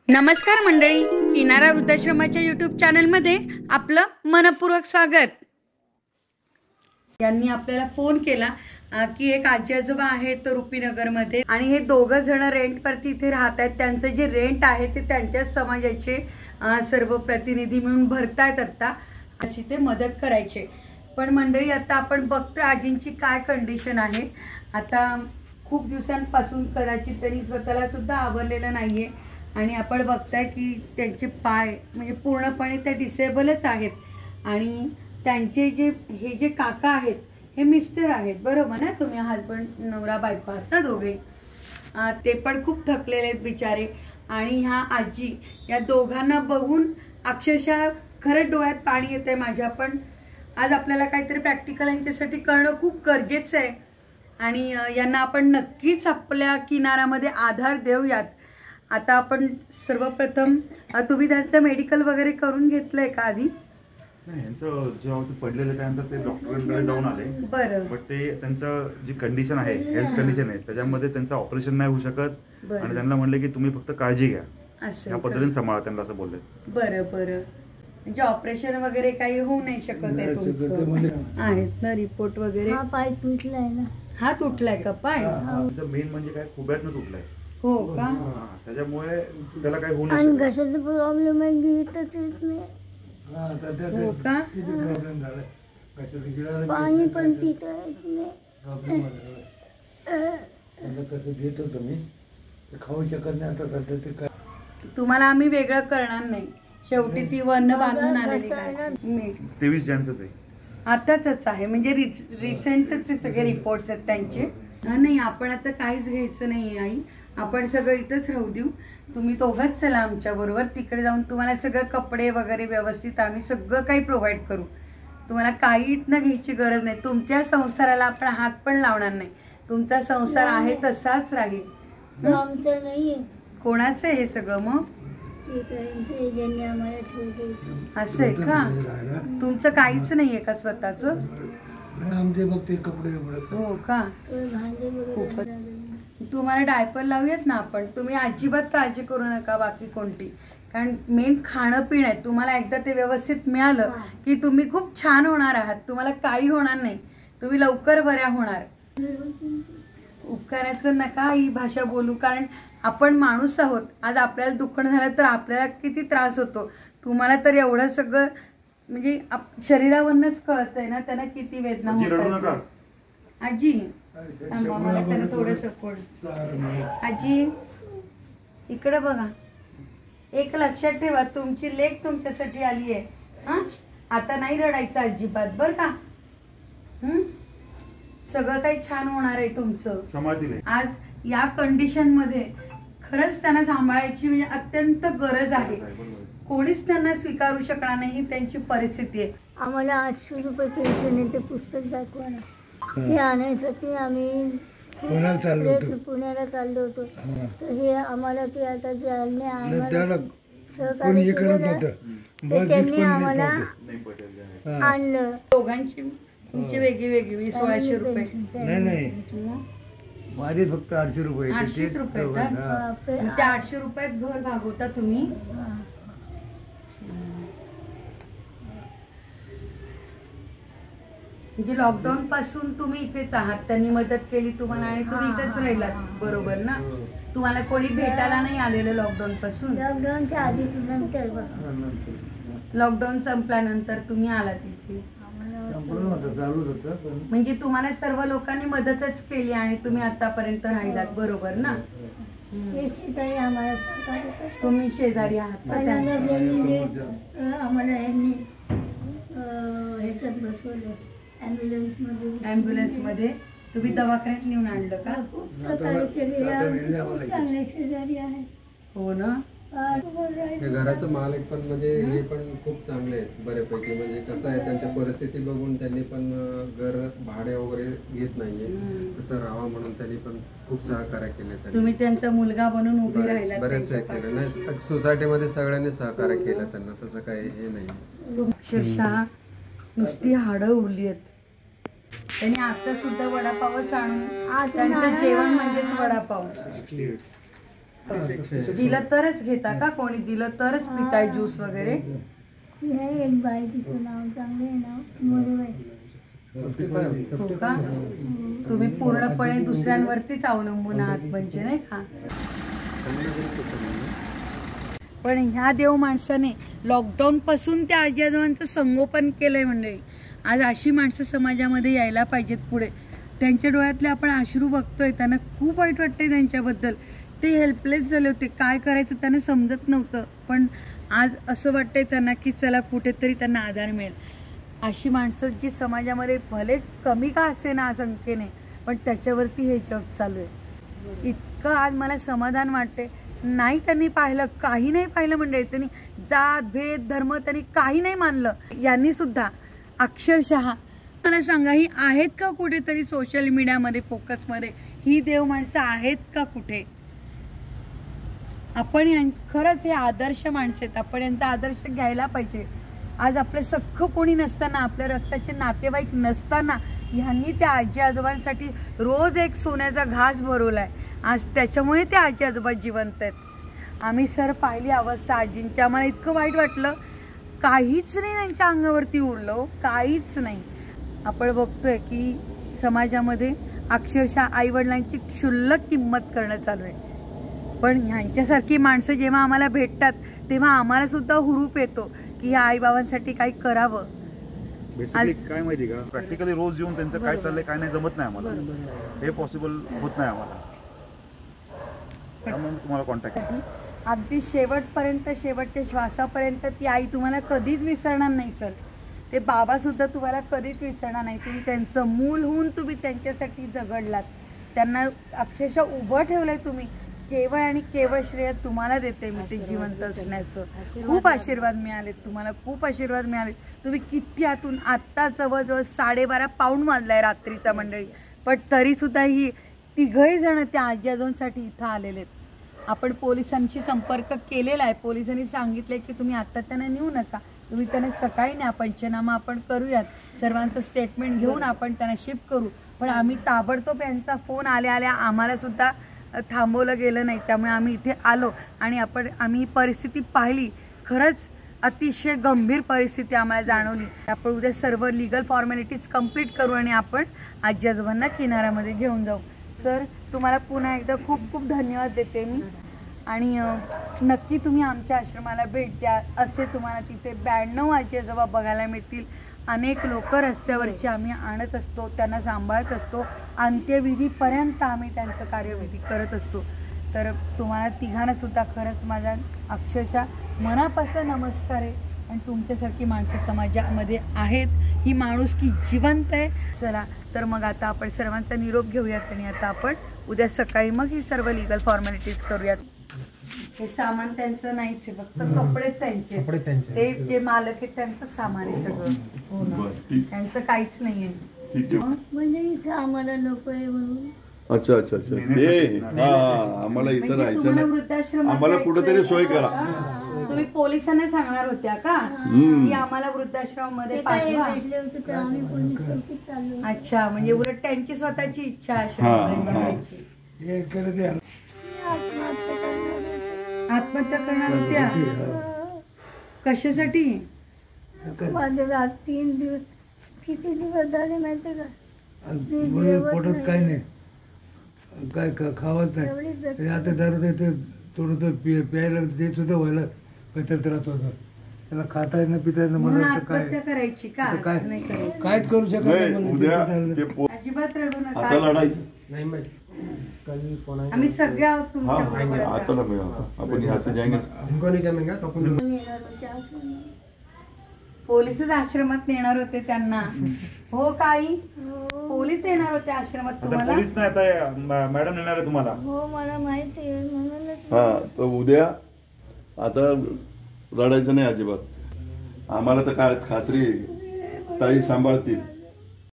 नमस्कार मंडळी, किनारा वृद्धाश्रमाच्या यूट्यूब चॅनलमध्ये आपलं मनपूर्वक स्वागत. यांनी आपल्याला फोन केला की एक आजी आजोबा आहेत रुपीनगरमध्ये आणि हे दोघं जण रेंटवरती इथे राहत आहेत. त्यांचं जे रेंट आहे ते त्यांच्या समाजाचे सर्व प्रतिनिधी मिळून भरतायत. आता अशी ते मदत करायचे. पण मंडळी आता आपण बघतोय आजींची काय कंडिशन आहे. आता खूप दिवसांपासून कदाचित त्यांनी स्वतःला सुद्धा आवरलेलं नाहीये आणि आपण बघताय की त्यांचे पाय म्हणजे पूर्णपणे ते डिसेबलच आहेत आणि त्यांचे हे जे काका आहेत हे मिस्टर आहेत, बरोबर ना? तुम्ही हसबंड नवरा बायको आहात ना दोघे. ते पण खूप थकलेले आहेत बिचारे. आणि ह्या आजी या दोघांना बघून अक्षरशः खरंच डोळ्यात पाणी येतंय माझ्या. पण आज आपल्याला काहीतरी प्रॅक्टिकल यांच्यासाठी करणं खूप गरजेचं आहे आणि यांना आपण नक्कीच आपल्या किनाऱ्यामध्ये आधार देऊयात. आता आपण सर्वप्रथम तुम्ही त्यांचं मेडिकल वगैरे करून घेतलंय का आधी? नाही, यांचं जेव्हा ते पडलेलं त्यानंतर ते डॉक्टरांकडे जाऊन आले. बरं. बट ते त्यांचं जी कंडिशन आहे, हेल्थ कंडिशन आहे, त्याच्यामध्ये त्यांचं ऑपरेशन नाही होऊ शकत आणि त्यांना म्हणले की तुम्ही फक्त काळजी घ्या, या पद्धतीने सांभाळा त्यांना, असं बोलले. बरं बरं. म्हणजे ऑपरेशन वगैरे काही होऊ नाही शकत आहे तुमचं? आहेत ना रिपोर्ट वगैरे? पाय तुटलाय ना. हा तुटलाय का पाय? मेन म्हणजे काय, खुब्यातनं तुटलाय. हो का? त्याच्यामुळे त्याला काही होऊ आणि नाही. घशाचा प्रॉब्लेम आहे, घेतच येत नाही. हो का? पाणी पण पिता येत नाही. कसं देत होतो मी, खाऊ शकत नाही आता सध्या. ते काय तुम्हाला आम्ही वेगळं करणार नाही. शेवटी ती वर्ण बांधून आलेली. 23 जॅनचंच आहे. आताच आहे म्हणजे रिसेंटच सगळे रिपोर्ट्स आहेत त्यांचे. नाही, आपण आता काहीच घ्यायचं नाही आई. आपण सगळं इथंच राहू देऊ. तुम्ही दोघंच चला आमच्या बरोबर. तिकडे जाऊन तुम्हाला सगळं कपडे वगैरे व्यवस्थित आम्ही सगळं काही प्रोव्हाइड करू. तुम्हाला काही इथनं घ्यायची गरज नाही. तुमच्या संसाराला आपण हात पण लावणार नाही. तुमचा संसार आहे तसाच राहील. आमचं नाहीये. कोणाचं आहे हे सगळं मग? ज्यांनी आम्हाला ठेवलं. असं आहे का? तुमचं काहीच नाहीये का स्वतःचं? आमचे बघ ते कपडे. हो का? भांडे वगैरे. तुम्हाला डायपर लावूयात ना आपण. तुम्ही अजिबात काळजी करू नका बाकी कोणती. कारण मेन खाणं पिणं आहे. तुम्हाला एकदा ते व्यवस्थित मिळालं की तुम्ही खूप छान होणार आहात. तुम्हाला काही होणार नाही. तुम्ही लवकर बऱ्या होणार. उपकाराचं नका ही भाषा बोलू, कारण आपण माणूस आहोत. आज आपल्याला दुखणं झालं तर आपल्याला किती त्रास होतो. तुम्हाला तर एवढं सगळं म्हणजे शरीरावरच कळतंय ना त्यांना किती वेदना होतात. आजी मला त्याला थोडं सपोर्ट. आजी इकडे बघा. एक लक्षात ठेवा, तुमची लेक तुमच्यासाठी आली आहे. हा, आता नाही रडायचं अजिबात, बर का? सगळं काही छान होणार आहे तुमचं. आज या कंडिशन मध्ये खरंच त्यांना सांभाळायची म्हणजे अत्यंत गरज आहे. कोणीच त्यांना स्वीकारू शकणार नाही त्यांची परिस्थिती आहे. आम्हाला 800 रुपये पेन्शन येते. पुस्तक दाखवा ना. ते आणण्यासाठी आम्ही पुण्याला चाललो होतो. तर हे आम्हाला ते आता जालने सहकार्य केलं, त्यांनी आम्हाला आणलं. दोघांची तुमची वेगळी वेगळी 1600 रुपये. नाही, माझे फक्त 800 रुपये. 800 रुपये का? त्या 800 रुपयात घर भागवता तुम्ही? म्हणजे लॉकडाऊन पासून तुम्ही इथेच आहात. त्यांनी मदत केली तुम्हाला आणि तुम्ही इथेच राहिलात, बरोबर ना? तुम्हाला कोणी भेटायला नाही आलेलं लॉकडाऊन पासून? लॉकडाऊनच्या आधी नंतर. लॉकडाऊन संपल्यानंतर तुम्ही आलात इथे. म्हणजे तुम्हाला सर्व लोकांनी मदतच केली आणि तुम्ही आतापर्यंत राहिलात, बरोबर ना? तुम्ही शेजारी आहात. आम्हाला यांनी ह्याच्यात बसवलं, ॲम्ब्युलन्स मध्ये. तुम्ही दवाखान्यात नेऊन आणलं का? सहकार्य केलेलं चांगले शेजारी आहे. हो ना? घराचं मालक पण म्हणजे हे पण खूप चांगले आहेत बऱ्यापैकी. म्हणजे कसं आहे, त्यांच्या परिस्थिती बघून त्यांनी पण घर भाडे वगैरे घेत नाहीये, तसं राहावा म्हणून त्यांनी पण खूप सहकार्य केले. तुम्ही त्यांचा मुलगा बनून उभे राहिला. बरेच केलं नाही, सोसायटीमध्ये सगळ्यांनी सहकार्य केलं त्यांना. तसं काही हे नाही. अक्षरशः नुसती हाडं उरली आहेत. त्यांनी आता सुद्धा वडापावच आणून त्यांचं जेवण म्हणजेच वडापाव. दिलं तरच घेता का? कोणी दिलं तरच पिताय ज्यूस वगैरे? ती आहे एक बाई, तिचं नाव चांगलं आहे, नाव मोरेबाई. हो का? तुम्ही पूर्णपणे दुसऱ्यांवरतीच अवलंबून आहात म्हणजे, नाही का? पण ह्या देव माणसाने लॉकडाऊन पासून त्या आजी आजोबांचं संगोपन केलंय म्हणजे. आज अशी माणसं समाजामध्ये यायला पाहिजेत पुढे. त्यांच्या डोळ्यातले आपण अश्रू बघतोय, त्यांना खूप वाईट वाटतंय त्यांच्याबद्दल. ते हेल्पलेस झाले होते, काय करायचं त्यांना समजत नव्हतं. पण आज असं वाटतंय त्यांना की चला कुठेतरी त्यांना आधार मिळेल. अशी माणसं जी समाजामध्ये भले कमी का असे ना संख्येने, पण त्याच्यावरती हे जग चालू आहे. इतकं आज मला समाधान वाटते. नाही त्यांनी पाहिलं, काही नाही पाहिलं म्हणजे. त्यांनी जात भेद धर्म त्यांनी काही नाही मानलं. यांनी सुद्धा अक्षरशः मला सांगा, ही आहेत का कुठेतरी सोशल मीडियामध्ये फोकसमध्ये? ही देव माणसं आहेत का कुठे? आपण खरंच हे आदर्श माणसं आहेत. आपण यांचा आदर्श घ्यायला पाहिजे. आज आपलं सख्खं कोणी नसताना, आपल्या रक्ताचे नातेवाईक नसताना ह्यांनी त्या आजी आजोबांसाठी रोज एक सोन्याचा घास भरवलाय. आज त्याच्यामुळे ते आजी आजोबा जिवंत आहेत. आम्ही सर पाहिली अवस्था आजींची, आम्हाला इतकं वाईट वाटलं. काहीच नाही त्यांच्या अंगावरती उरलं, काहीच नाही. आपण बघतोय की समाजामध्ये अक्षरशः आईवडिलांची क्षुल्लक किंमत करणं चालू आहे. पण ह्यांच्यासारखी माणसं जेव्हा आम्हाला भेटतात तेव्हा आम्हाला सुद्धा हुरूप येतो की ह्या आईबाबांसाठी काही करावं. बेसिकली काय माहिती का, प्रॅक्टिकली रोज येऊन त्यांचं काय चाललंय काय नाही जमत नाही आम्हाला. हे पॉसिबल होत नाही आम्हाला, त्यामुळे तुम्हाला कॉन्टॅक्ट. अगदी शेवटपर्यंत, शेवटच्या श्वासापर्यंत ती आई तुम्हाला कधीच विसरणार नाही सर. ते बाबा सुद्धा तुम्हाला कधीच विसरणार नाही. तुम्ही त्यांचं मूल होऊन तुम्ही त्यांच्यासाठी झगडलात, त्यांना अक्षरशः उभं ठेवलंय तुम्ही. केवळ आणि केवळ श्रेय तुम्हाला देते मी ते जिवंत असण्याचं. खूप आशीर्वाद मिळाले तुम्हाला, खूप आशीर्वाद मिळाले. तुम्ही किती आतून, आत्ता जवळजवळ 12:30 पाऊण वाजलाय रात्रीचा मंडळी, पण तरी सुद्धा ही तिघही जण त्या आजी आजोबांसाठी इथं आलेले आहेत. आपण पोलिसांशी संपर्क केलेला आहे. पोलिसांनी सांगितले की तुम्ही आत्ता त्यांना नेऊ नका, तुम्ही त्यांना सकाळी न्या, पंचनामा आपण करूयात, सर्वांचं स्टेटमेंट घेऊन आपण त्यांना शिफ्ट करू. पण आम्ही ताबडतोब यांचा फोन आल्या आल्या आम्हाला सुद्धा थांबवलं गेलं नाही. त्यामुळे आम्ही इथे आलो आणि आम्ही ही परिस्थिती पाहिली. खरंच अतिशय गंभीर परिस्थिती आम्हाला जाणवली. आपण उद्या सर्व लिगल फॉर्मॅलिटीज कंप्लीट करू आणि आपण आजी आजोबांना किनाऱ्यामध्ये घेऊन जाऊ. सर तुम्हाला पुन्हा एकदा खूप खूप धन्यवाद देते मी. आणि नक्की तुम्ही आमच्या आश्रमाला भेट द्या. असे तुम्हाला तिथे 92 आजी आजोबा बघायला मिळतील. अनेक लोक रस्त्यावरची आम्ही आणत असतो, त्यांना सांभाळत असतो, अंत्यविधीपर्यंत आम्ही त्यांचं कार्यविधी करत असतो. तर तुम्हाला तिघांना सुद्धा खरंच माझा अक्षरशः मनापासून नमस्कार आहे. आणि तुमच्यासारखी माणसं समाजामध्ये आहेत, ही माणुसकी जिवंत आहे. चला तर मग आता आपण सर्वांचा निरोप घेऊयात आणि आता आपण उद्या सकाळी मग ही सर्व लिगल फॉर्मॅलिटीज करूयात. हे सामान त्यांचं नाहीच आहे, फक्त कपडेच त्यांचे. ते जे मालक आहेत त्यांचं सामान आहे सगळं. हो ना, त्यांचं काहीच नाहीये. म्हणजे इथं आम्हाला नको आहे म्हणून. अच्छा अच्छा अच्छा, ते आम्हाला इथं राहायचं नाही, आम्हाला कुठेतरी सोय करा. तुम्ही पोलिसांना सांगणार होत्या का की आम्हाला वृद्धाश्रमामध्ये पाठवा? अच्छा, म्हणजे उलट त्यांची स्वतःची इच्छा आश्रमाची. आत्महत्या करणार होत्या? कशासाठी? 3 दिवस किती दिवस झाले माहिती का, पोटात काय नाही, काय खावत नाही. आता दारू ते थोडं प्यायला देत सुद्धा व्हायला कशात त्रास होता. त्याला खाता येणं पिता येणं मला आत्महत्या करायची का? कायच करू शकत नाही. उद्या अजिबात रडू नका. आता लढायचं नाही, आम्ही सगळे आहोत तुमच्या बरोबर. आता ना मिळाला आपण ह्याचं जाएंगे. पोलीसच आश्रमात नेणार होते त्यांना. हो काही पोलीस येणार होते आश्रमात तुम्हाला? पोलीस नाही, आता मॅडम येणार आहे तुम्हाला. हो मला माहिती आहे म्हणूनच. हा, तर उद्या आता रडायचं नाही अजिबात. आम्हाला तर काय खात्री ताई सांभाळतील.